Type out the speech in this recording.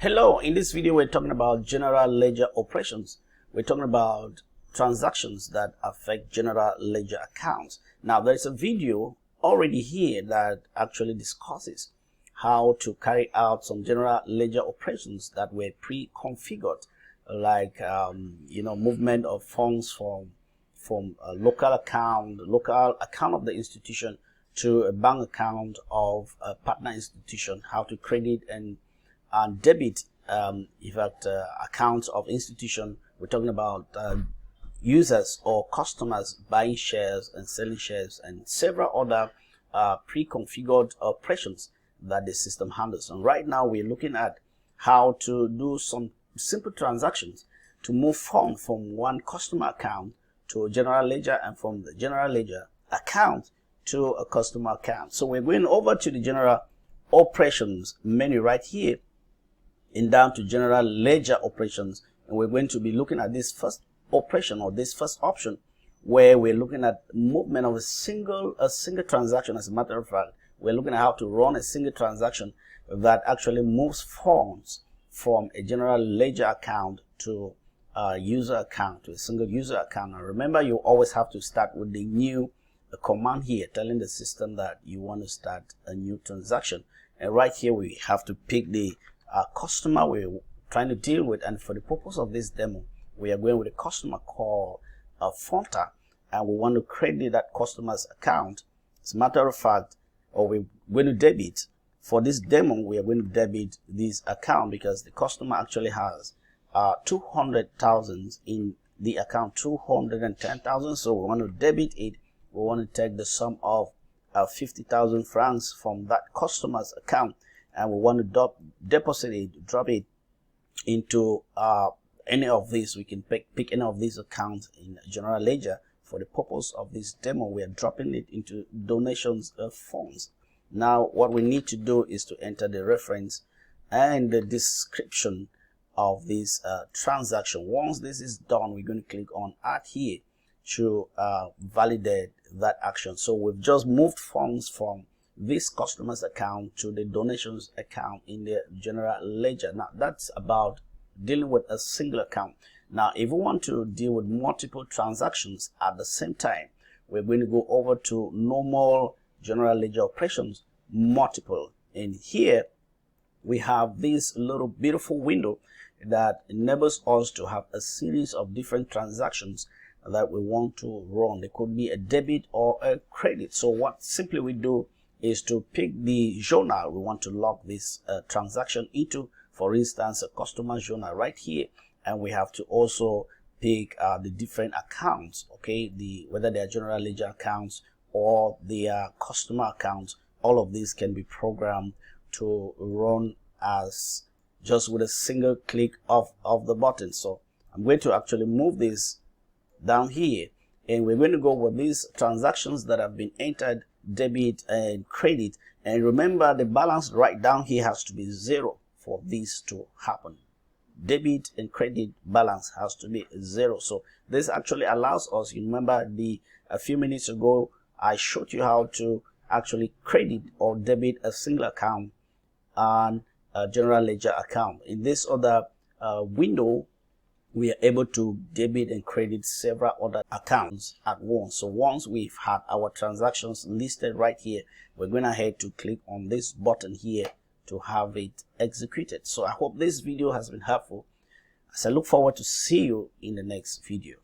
Hello, in this video we're talking about general ledger operations. We're talking about transactions that affect general ledger accounts. Now there's a video already here that actually discusses how to carry out some general ledger operations that were pre-configured, like movement of funds from a local account of the institution to a bank account of a partner institution, how to credit and debit accounts of institution. We're talking about users or customers buying shares and selling shares and several other pre-configured operations that the system handles. And right now we're looking at how to do some simple transactions to move funds from one customer account to a general ledger and from the general ledger account to a customer account. So we're going over to the general operations menu right here and down to general ledger operations, and we're going to be looking at this first operation or this first option where we're looking at movement of a single transaction. As a matter of fact, we're looking at how to run a single transaction that actually moves funds from a general ledger account to a user account, to a single user account. Now remember, you always have to start with the new command here telling the system that you want to start a new transaction, and right here we have to pick the customer we're trying to deal with. And for the purpose of this demo, we are going with a customer called Fonta, and we want to credit that customer's account. As a matter of fact, or we're going to debit. For this demo, we are going to debit this account because the customer actually has 200,000 in the account, 210,000. So we want to debit it. We want to take the sum of 50,000 francs from that customer's account, and we want to deposit it, drop it into any of these. We can pick any of these accounts in general ledger. For the purpose of this demo, we are dropping it into donations of funds. Now what we need to do is to enter the reference and the description of this transaction. Once this is done, we're going to click on add here to validate that action. So we've just moved funds from this customer's account to the donations account in the general ledger. Now that's about dealing with a single account. Now if we want to deal with multiple transactions at the same time, we're going to go over to normal general ledger operations, multiple, and here we have this little beautiful window that enables us to have a series of different transactions that we want to run. There could be a debit or a credit. So what simply we do is to pick the journal we want to log this transaction into. For instance, a customer journal right here, and we have to also pick the different accounts, okay, whether they are general ledger accounts or the customer accounts. All of these can be programmed to run as just with a single click of the button. So I'm going to actually move this down here, and we're going to go with these transactions that have been entered, debit and credit. And remember, the balance right down here has to be 0 for this to happen. Debit and credit balance has to be 0. So this actually allows us, you remember a few minutes ago I showed you how to actually credit or debit a single account and a general ledger account. In this other window, we are able to debit and credit several other accounts at once. So once we've had our transactions listed right here, we're going ahead to click on this button here to have it executed. So I hope this video has been helpful, as I look forward to see you in the next video.